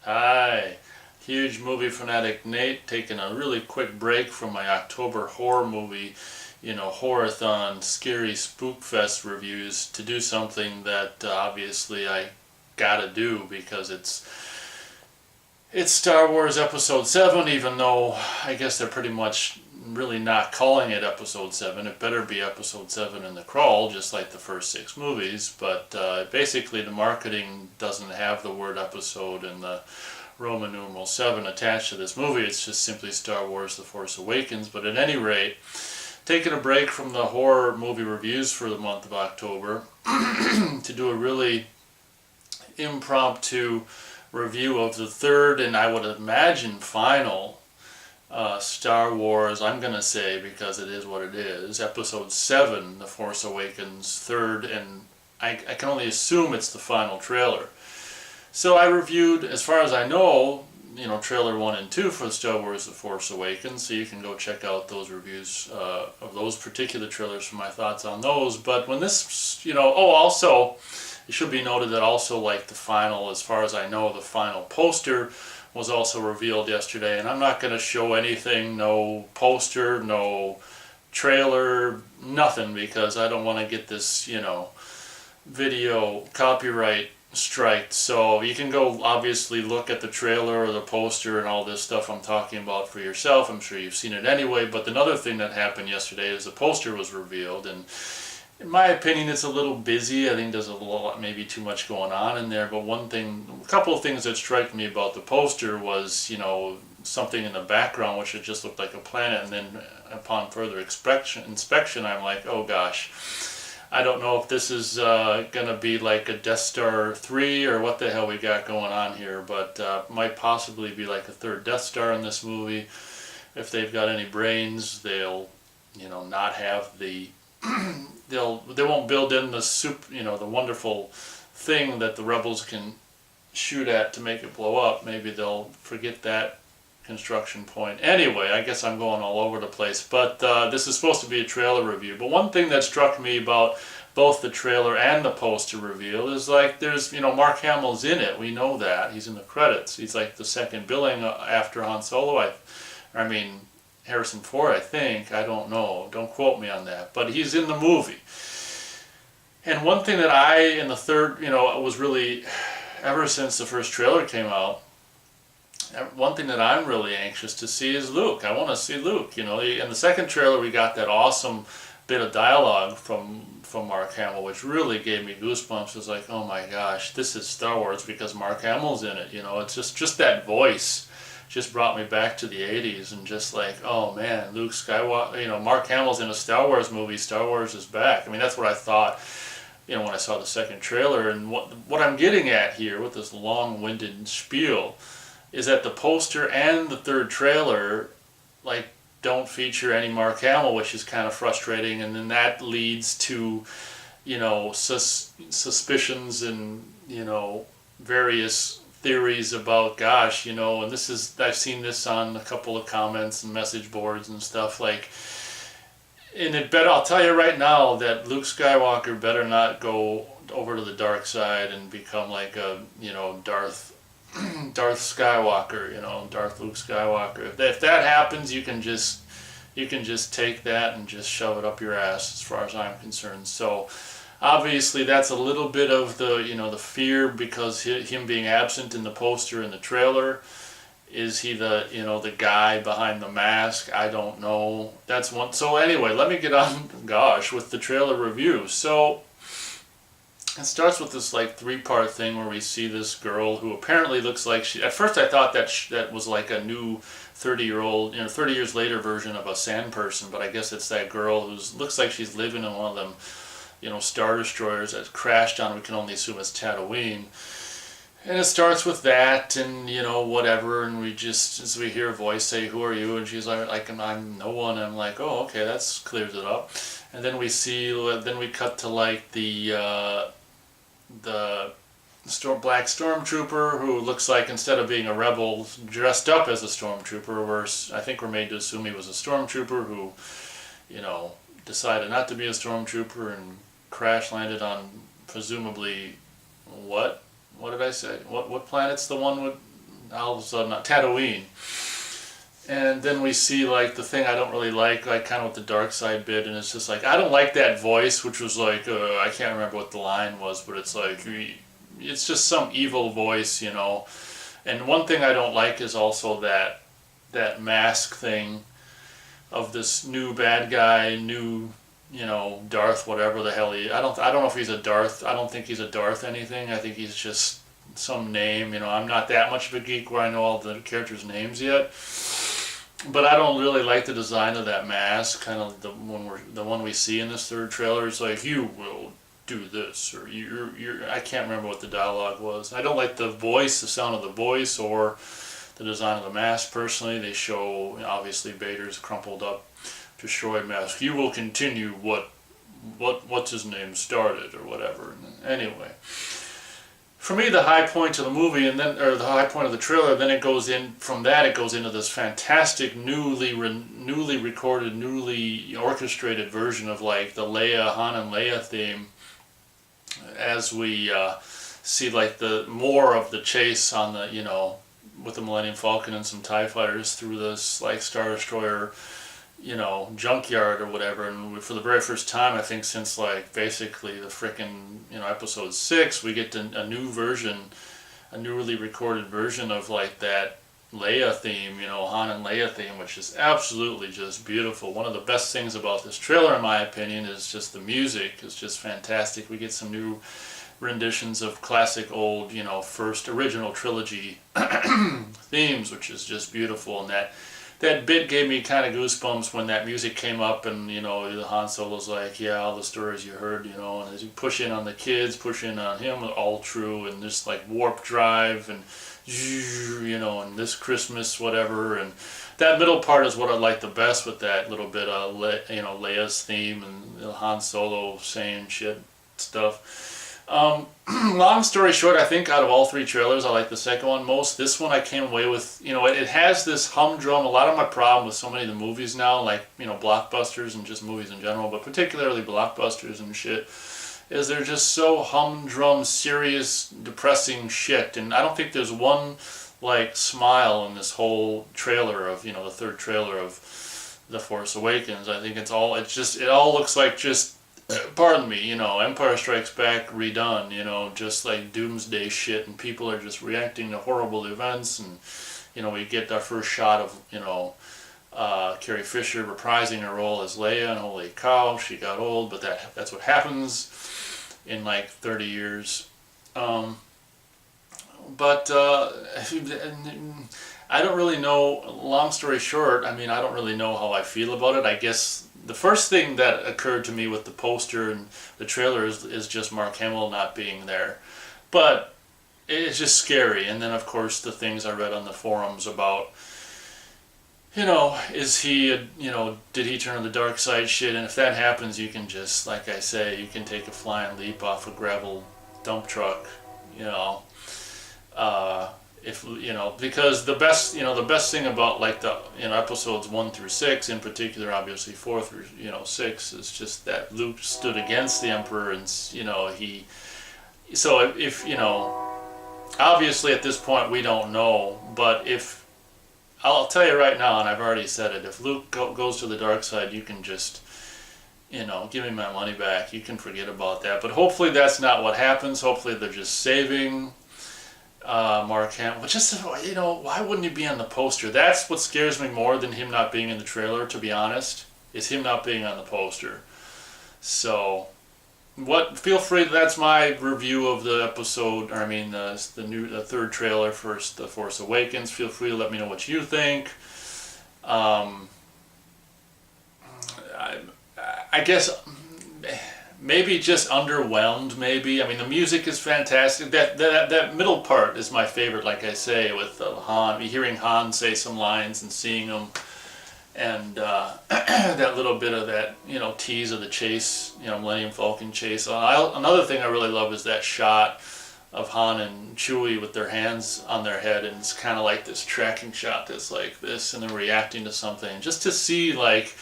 Hi, huge movie fanatic Nate, taking a really quick break from my October horror movie, horror-thon, scary spookfest reviews to do something that obviously I gotta do because it's Star Wars Episode 7, even though I guess they're pretty much really not calling it Episode 7. It better be Episode 7 in the crawl, just like the first 6 movies, but basically the marketing doesn't have the word episode and the Roman numeral 7 attached to this movie. It's just simply Star Wars The Force Awakens. But at any rate, taking a break from the horror movie reviews for the month of October to do a really impromptu review of the third and I would imagine final Star Wars, I'm going to say, because it is what it is, Episode 7, The Force Awakens, third, and I can only assume it's the final trailer. So I reviewed, as far as I know, trailer 1 and 2 for Star Wars The Force Awakens, so you can go check out those reviews of those particular trailers for my thoughts on those. But when this, also, it should be noted that also, like the final, as far as I know, the final poster was also revealed yesterday, and I'm not going to show anything, no poster, no trailer, nothing, because I don't want to get this, video copyright striked. So you can go obviously look at the trailer or the poster and all this stuff I'm talking about for yourself. I'm sure you've seen it anyway, but another thing that happened yesterday is the poster was revealed, and in my opinion, it's a little busy. I think there's a lot, maybe too much going on in there. But a couple of things that struck me about the poster was, something in the background which it just looked like a planet, and then upon further inspection, I'm like, oh gosh, I don't know if this is gonna be like a Death Star 3 or what the hell we got going on here, but might possibly be like a third Death Star in this movie. If they've got any brains, they'll, not have the they won't build in the wonderful thing that the rebels can shoot at to make it blow up. Maybe they'll forget that construction point. Anyway, I guess I'm going all over the place, but this is supposed to be a trailer review. But one thing that struck me about both the trailer and the poster reveal is like there's, Mark Hamill's in it. We know that. He's in the credits. He's like the second billing after Han Solo. I mean, Harrison Ford, I think. I don't know. Don't quote me on that. But he's in the movie. And one thing that in the third, was really, ever since the first trailer came out, one thing that I'm really anxious to see is Luke. I want to see Luke. In the second trailer, we got that awesome bit of dialogue from Mark Hamill, which really gave me goosebumps. It was like, oh my gosh, this is Star Wars because Mark Hamill's in it. It's just that voice just brought me back to the 80s, and just like, oh man, Luke Skywalker, Mark Hamill's in a Star Wars movie, Star Wars is back. I mean, that's what I thought, when I saw the second trailer. And what I'm getting at here with this long-winded spiel is that the poster and the third trailer, like, don't feature any Mark Hamill, which is kind of frustrating, and then that leads to, suspicions and, various theories about, gosh, and I've seen this on a couple of comments and message boards and stuff, like, and I'll tell you right now that Luke Skywalker better not go over to the dark side and become like a, Darth Skywalker, Darth Luke Skywalker. If that happens, you can just take that and just shove it up your ass, as far as I'm concerned. So obviously that's a little bit of the, the fear, because him being absent in the poster and the trailer. Is he the, the guy behind the mask? I don't know. That's one. So anyway, let me get on, with the trailer review. So it starts with this like 3-part thing where we see this girl who apparently looks like at first I thought that was like a new 30-year-old, 30 years later version of a sand person, but I guess it's that girl who looks like she's living in one of them, Star Destroyers that crashed on, we can only assume it's Tatooine. And it starts with that, and whatever, and as we hear a voice say, "Who are you?" And she's like, "I'm no one." And I'm like, "Oh, okay, that clears it up." And then we cut to like the black stormtrooper, who looks like, instead of being a rebel, dressed up as a stormtrooper. I think we're made to assume he was a stormtrooper who, decided not to be a stormtrooper and crash landed on presumably what? What did I say? What planet's the one with all of a sudden Tatooine. And then we see like the thing I don't really like kind of with the dark side bit, and it's just like I don't like that voice, which was like I can't remember what the line was, but it's like it's just some evil voice, you know. And one thing I don't like is also that mask thing of this new bad guy, new, you know, Darth whatever the hell he. I don't know if he's a Darth. I don't think he's a Darth anything. I think he's just some name. You know, I'm not that much of a geek where I know all the characters' names yet. But I don't really like the design of that mask. Kind of the one we see in this third trailer. It's like, you will do this, or you're. I can't remember what the dialogue was. I don't like the voice, the sound of the voice, or the design of the mask. Personally, they show obviously Vader's crumpled up, destroyed mask. You will continue what's his name started, or whatever. Anyway. For me, the high point of the movie, and then, or the high point of the trailer, then it goes in. From that, it goes into this fantastic, newly recorded, newly orchestrated version of like the Han and Leia theme, as we see like the more of the chase on the, you know, with the Millennium Falcon and some TIE fighters through this like Star Destroyer, you know, junkyard or whatever. And for the very first time, I think since like basically the frickin', you know, episode 6, we get a new version, a newly recorded version of like that Leia theme, you know, Han and Leia theme, which is absolutely just beautiful. One of the best things about this trailer, in my opinion, is just the music. It's just fantastic. We get some new renditions of classic old, you know, first original trilogy themes, which is just beautiful. And that bit gave me kind of goosebumps when that music came up, and, you know, the Han Solo's like, yeah, all the stories you heard, you know, and as you push in on the kids, push in on him, all true, and just like warp drive, and, you know, and this Christmas, whatever, and that middle part is what I like the best, with that little bit of, you know, Leia's theme, and Han Solo saying shit stuff. Long story short, I think out of all 3 trailers, I like the second one most. This one I came away with, you know, it has this humdrum. A lot of my problem with so many of the movies now, like, you know, blockbusters and just movies in general, but particularly blockbusters and shit, is they're just so humdrum, serious, depressing shit. And I don't think there's one, like, smile in this whole trailer of, you know, the third trailer of The Force Awakens. I think it all looks like just, pardon me, you know, Empire Strikes Back redone, you know, just like doomsday shit, and people are just reacting to horrible events, and, you know, we get our first shot of, you know, Carrie Fisher reprising her role as Leia, and holy cow, she got old, but that's what happens in like 30 years. But I don't really know, long story short, I mean, I don't really know how I feel about it. I guess the first thing that occurred to me with the poster and the trailer is just Mark Hamill not being there. But it's just scary. And then, of course, the things I read on the forums about, you know, is he, you know, did he turn on the dark side shit? And if that happens, you can just, like I say, you can take a flying leap off a gravel dump truck, you know. If, you know, because the best thing about like the, you know, episodes 1 through 6 in particular, obviously 4 through, you know, 6, is just that Luke stood against the Emperor, and, you know, so if you know, obviously at this point we don't know, but if, I'll tell you right now, and I've already said it, if Luke goes to the dark side, you can just, you know, give me my money back. You can forget about that. But hopefully that's not what happens. Hopefully they're just saving Mark Hamill. But just, you know, why wouldn't he be on the poster? That's what scares me more than him not being in the trailer, to be honest, is him not being on the poster. So, feel free, that's my review of the episode, or I mean the third trailer for The Force Awakens. Feel free to let me know what you think. I guess maybe just underwhelmed, maybe. I mean, the music is fantastic. That middle part is my favorite, like I say, with Han, hearing Han say some lines and seeing him, and that little bit of that, you know, tease of the chase, you know, Millennium Falcon chase. Another thing I really love is that shot of Han and Chewie with their hands on their head, and it's kind of like this tracking shot that's like this, and they're reacting to something. Just to see, like,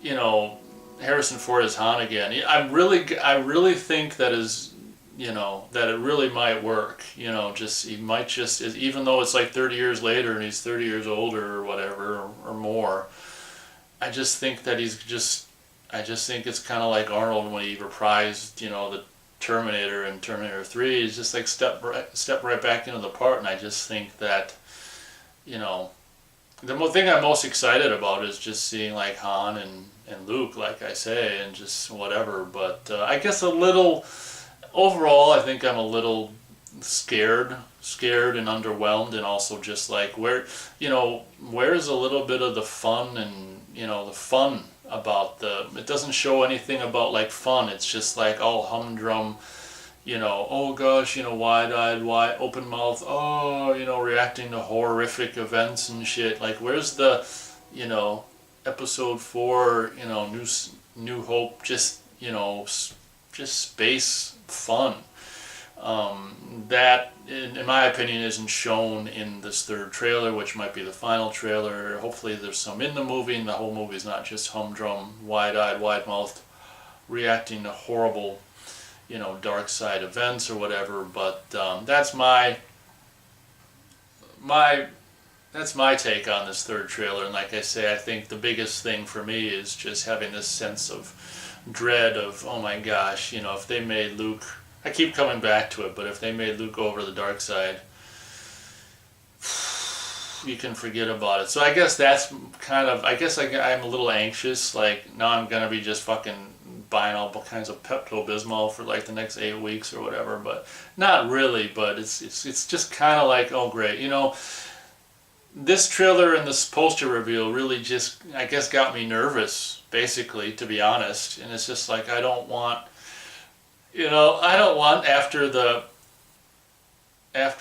you know, Harrison Ford as Han again. I really think that that it really might work. Just he might just, even though it's like 30 years later and he's 30 years older or whatever or more. I just think that I just think it's kind of like Arnold when he reprised, the Terminator in Terminator 3. He's just like step right back into the part, and I just think that, the thing I'm most excited about is just seeing like Han and Luke, like I say, and just whatever. But I guess overall, I think I'm a little scared and underwhelmed, and also just like where's a little bit of the fun and the fun about it doesn't show anything about like fun. It's just like all humdrum, oh gosh, wide-eyed, open mouth, oh, reacting to horrific events and shit. Like where's the, episode 4, New Hope, just space fun. That, in my opinion, isn't shown in this third trailer, which might be the final trailer. Hopefully there's some in the movie, and the whole movie's not just humdrum, wide-eyed, wide-mouthed, reacting to horrible, dark side events or whatever. But that's my take on this third trailer. And like I say, I think the biggest thing for me is just having this sense of dread of, oh my gosh, if they made Luke, I keep coming back to it, but if they made Luke go over to the dark side, you can forget about it. So I guess that's kind of, I'm a little anxious, like now I'm going to be just fucking buying all kinds of Pepto-Bismol for like the next 8 weeks or whatever, but not really, but it's just kind of like, oh great, this trailer and this poster reveal really just, I guess, got me nervous, basically, to be honest. And it's just like, I don't want after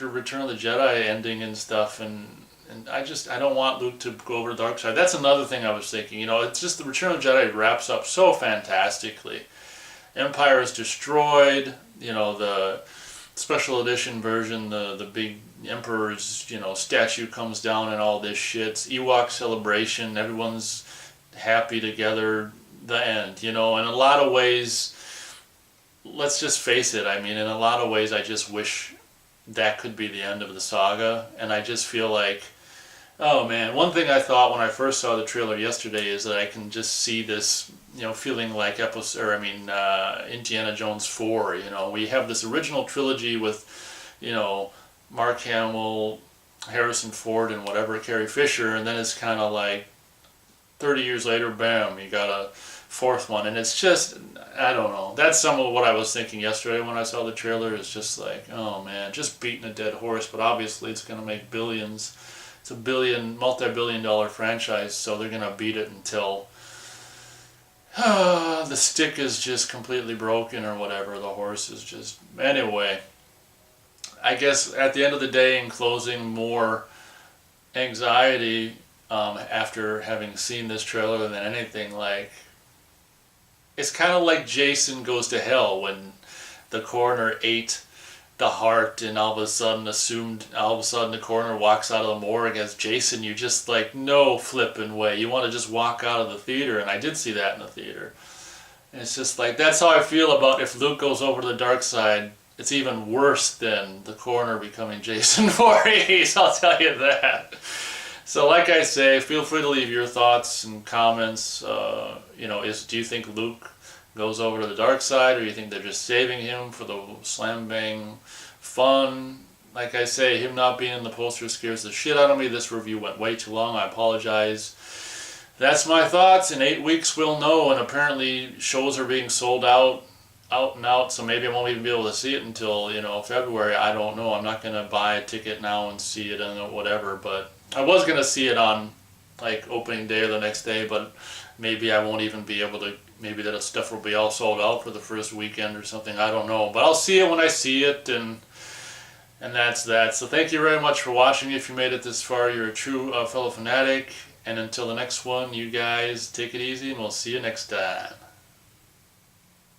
Return of the Jedi ending and stuff, and I don't want Luke to go over the dark side. That's another thing I was thinking. It's just the Return of the Jedi wraps up so fantastically. Empire is destroyed. The special edition version, the big Emperor's, statue comes down and all this shit. Ewok celebration, everyone's happy together, the end, in a lot of ways, let's just face it, in a lot of ways I just wish that could be the end of the saga, and I just feel like, oh man, one thing I thought when I first saw the trailer yesterday is that I can just see this, feeling like Indiana Jones 4, we have this original trilogy with, Mark Hamill, Harrison Ford, and whatever, Carrie Fisher, and then it's kind of like 30 years later, bam, you got a fourth one, and it's just, I don't know, that's some of what I was thinking yesterday when I saw the trailer. It's just like, oh man, just beating a dead horse, but obviously it's going to make billions. It's a multi-billion-dollar franchise, so they're going to beat it until the stick is just completely broken or whatever, the horse is just, anyway. I guess at the end of the day, in closing, more anxiety after having seen this trailer than anything. Like, it's kind of like Jason Goes to Hell when the coroner ate the heart and all of a sudden the coroner walks out of the morgue as Jason. You just like, no flipping way. You want to just walk out of the theater, and I did see that in the theater. And it's just like, that's how I feel about if Luke goes over to the dark side. It's even worse than the coroner becoming Jason Voorhees, I'll tell you that. So like I say, feel free to leave your thoughts and comments. Do you think Luke goes over to the dark side, or do you think they're just saving him for the slam bang fun? Like I say, him not being in the poster scares the shit out of me. This review went way too long. I apologize. That's my thoughts. In 8 weeks we'll know, and apparently shows are being sold out and out, so maybe I won't even be able to see it until, February. I don't know. I'm not going to buy a ticket now and see it and whatever, but I was going to see it on, like, opening day or the next day, but maybe I won't even be able to, maybe that stuff will be all sold out for the first weekend or something. I don't know, but I'll see it when I see it, and that's that. So thank you very much for watching. If you made it this far, you're a true fellow fanatic, and until the next one, you guys take it easy, and we'll see you next time.